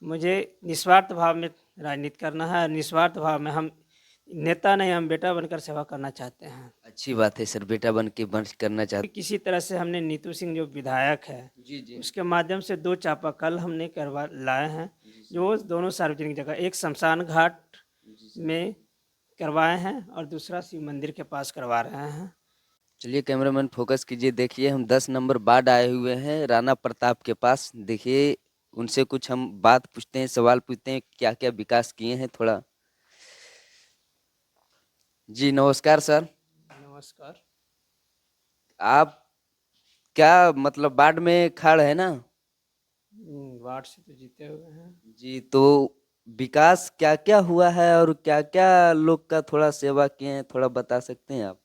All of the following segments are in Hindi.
मुझे निस्वार्थ भाव में राजनीति करना है और निस्वार्थ भाव में हम नेता नहीं, हम बेटा बनकर सेवा करना चाहते हैं। अच्छी बात है सर, बेटा बन के वंश करना चाहते। किसी तरह से हमने नीतू सिंह जो विधायक है जी जी उसके माध्यम से 2 चापाकल हमने करवा लाए हैं, जी सर। जो दोनों सार्वजनिक जगह, एक शमशान घाट जी सर। में करवाए हैं और दूसरा शिव मंदिर के पास करवा रहे हैं। चलिए कैमरामैन फोकस कीजिए, देखिए हम 10 नंबर वार्ड आए हुए हैं राणा प्रताप के पास। देखिए उनसे कुछ हम बात पूछते हैं, सवाल पूछते हैं, क्या क्या विकास किए हैं थोड़ा। जी नमस्कार सर। नमस्कार। आप क्या मतलब वार्ड में खड़े हैं ना? वार्ड से तो जीते हुए हैं। जी, तो विकास क्या क्या हुआ है और क्या क्या लोग का थोड़ा सेवा किए हैं, थोड़ा बता सकते हैं आप?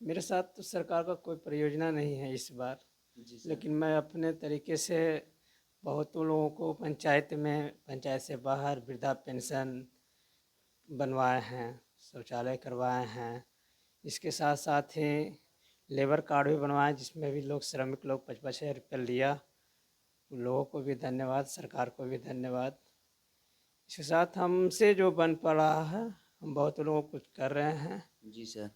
मेरे साथ तो सरकार का कोई परियोजना नहीं है इस बार, जी सर। लेकिन मैं अपने तरीके से बहुतों लोगों को पंचायत में, पंचायत से बाहर वृद्धा पेंशन बनवाए हैं, शौचालय करवाए हैं। इसके साथ साथ ही लेबर कार्ड भी बनवाए, जिसमें भी लोग, श्रमिक लोग 55,000 रुपये लिया। उन लोगों को भी धन्यवाद, सरकार को भी धन्यवाद। इसके साथ हमसे जो बन पा रहा है, हम बहुत लोगों को कुछ कर रहे हैं। जी सर।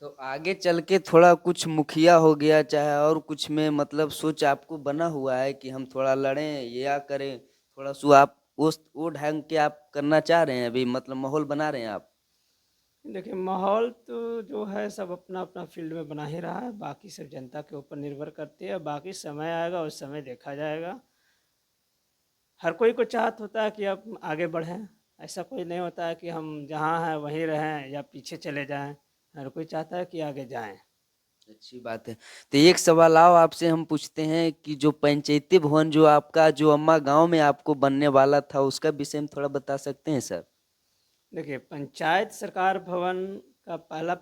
तो आगे चल के थोड़ा कुछ मुखिया हो गया चाहे और कुछ में मतलब सोच आपको बना हुआ है कि हम थोड़ा लड़ें या करें, थोड़ा सो आप उस वो ढंग के आप करना चाह रहे हैं अभी, मतलब माहौल बना रहे हैं आप? देखिए, माहौल तो जो है सब अपना अपना फील्ड में बना ही रहा है, बाकी सब जनता के ऊपर निर्भर करती है। बाकी समय आएगा, उस समय देखा जाएगा। हर कोई को चाहत होता है कि अब आगे बढ़ें, ऐसा कोई नहीं होता है कि हम जहाँ हैं वहीं रहें या पीछे चले जाएं। हर कोई चाहता है कि आगे जाएं। अच्छी बात है। तो एक सवाल आओ आपसे हम पूछते हैं कि जो पंचायती भवन जो आपका जो अम्मा गांव में आपको बनने वाला था, उसका विषय में थोड़ा बता सकते हैं सर? देखिए, पंचायत सरकार भवन का पहला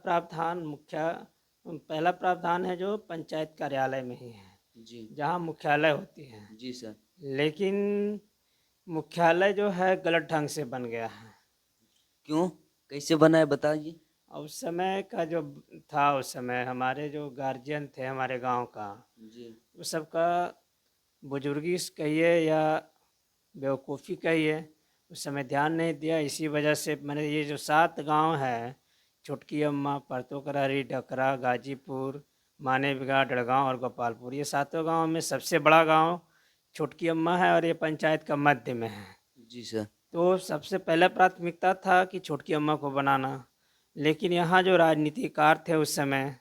प्रावधान है जो पंचायत कार्यालय में ही है, जी जहाँ मुख्यालय होती है। जी सर। लेकिन मुख्यालय जो है गलत ढंग से बन गया है। क्यों, कैसे बना है बताइए। और उस समय का जो था, उस समय हमारे जो गार्जियन थे हमारे गांव का, जी उस सबका बुजुर्गी कहिए या बेवकूफ़ी कहिए, उस समय ध्यान नहीं दिया। इसी वजह से मैंने ये जो 7 गांव है, छुटकी अम्मा, परतोकरारी, डकरा, गाजीपुर, माने बिगहा, डड़गांव और गोपालपुर, ये सातों गांव में सबसे बड़ा गांव छुटकी अम्मा है और ये पंचायत का मध्य में है। जी सर। तो सबसे पहला प्राथमिकता था कि छोटकी अम्मा को बनाना। लेकिन यहाँ जो राजनीतिकार थे उस समय,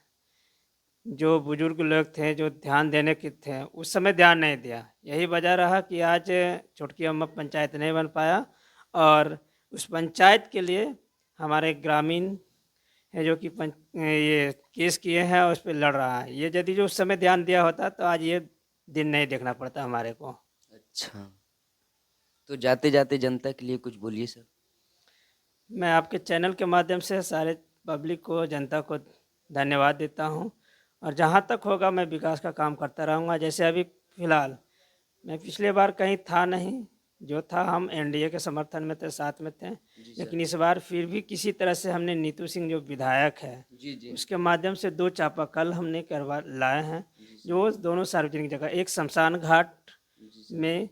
जो बुजुर्ग लोग थे जो ध्यान देने के थे, उस समय ध्यान नहीं दिया। यही वजह रहा कि आज छोटकी अम्मा पंचायत नहीं बन पाया। और उस पंचायत के लिए हमारे ग्रामीण है जो कि ये केस किए हैं और उस पर लड़ रहा है। ये यदि जो उस समय ध्यान दिया होता तो आज ये दिन नहीं देखना पड़ता हमारे को। अच्छा, तो जाते जाते जनता के लिए कुछ बोलिए सर। मैं आपके चैनल के माध्यम से सारे पब्लिक को, जनता को धन्यवाद देता हूँ। और जहाँ तक होगा मैं विकास का काम करता रहूँगा। जैसे अभी फ़िलहाल मैं पिछले बार कहीं था नहीं, जो था हम एनडीए के समर्थन में थे, साथ में थे। जी सर। लेकिन इस बार फिर भी किसी तरह से हमने नीतू सिंह जो विधायक है जी जी उसके माध्यम से 2 चापाकल हमने करवा लाए हैं, जी सर। जो दोनों सार्वजनिक जगह, एक शमशान घाट जी सर। में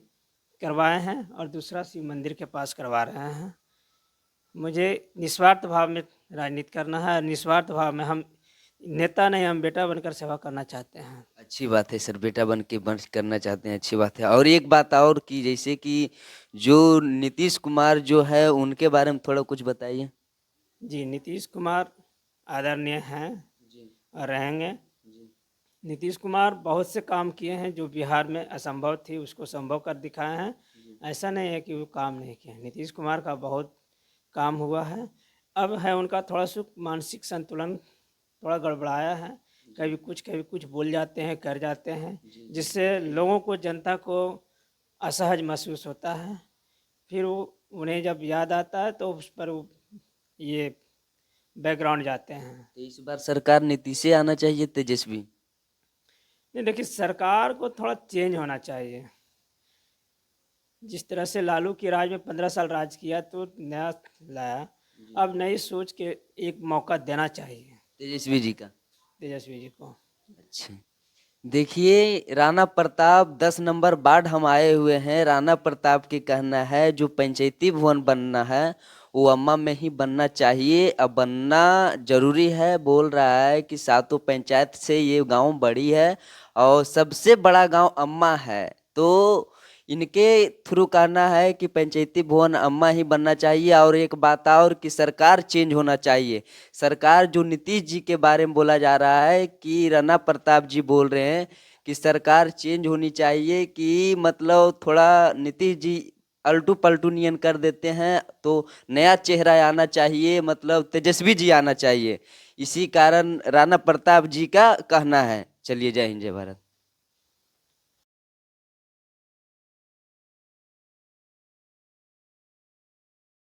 करवाए हैं और दूसरा शिव मंदिर के पास करवा रहे हैं। मुझे निस्वार्थ भाव में राजनीति करना है और निस्वार्थ भाव में हम नेता नहीं, हम बेटा बनकर सेवा करना चाहते हैं। अच्छी बात है सर, बेटा बन के वंश करना चाहते हैं, अच्छी बात है। और एक बात और कि जैसे कि जो नीतीश कुमार जो है उनके बारे में थोड़ा कुछ बताइए। जी, नीतीश कुमार आदरणीय हैं जी और रहेंगे। जी नीतीश कुमार बहुत से काम किए हैं जो बिहार में असंभव थी, उसको संभव कर दिखाए हैं। जी ऐसा नहीं है कि वो काम नहीं किए हैं, नीतीश कुमार का बहुत काम हुआ है। अब है उनका थोड़ा सा मानसिक संतुलन थोड़ा गड़बड़ाया है। कभी कुछ बोल जाते हैं, कर जाते हैं, जी जी जिससे लोगों को, जनता को असहज महसूस होता है। फिर वो, उन्हें जब याद आता है तो उस पर वो ये बैकग्राउंड जाते हैं। तो इस बार सरकार नीतीश से आना चाहिए, तेजस्वी? नहीं, देखिए, सरकार को थोड़ा चेंज होना चाहिए। जिस तरह से लालू के राज में 15 साल राज किया तो नया लाया, जी अब नई सोच के एक मौका देना चाहिए तेजस्वी जी का। तेजस्वी जी को। अच्छा, देखिए राणा प्रताप 10 नंबर वार्ड हम आए हुए हैं। राणा प्रताप के कहना है जो पंचायती भवन बनना है वो अम्मा में ही बनना चाहिए, अब बनना जरूरी है। बोल रहा है कि सातों पंचायत से ये गांव बड़ी है और सबसे बड़ा गांव अम्मा है, तो इनके थ्रू कहना है कि पंचायती भवन अम्मा ही बनना चाहिए। और एक बात और कि सरकार चेंज होना चाहिए। सरकार जो नीतीश जी के बारे में बोला जा रहा है कि राणा प्रताप जी बोल रहे हैं कि सरकार चेंज होनी चाहिए, कि मतलब थोड़ा नीतीश जी अल्टू पलटू नियन कर देते हैं, तो नया चेहरा आना चाहिए, मतलब तेजस्वी जी आना चाहिए। इसी कारण राणा प्रताप जी का कहना है। चलिए, जय हिंद जय भारत।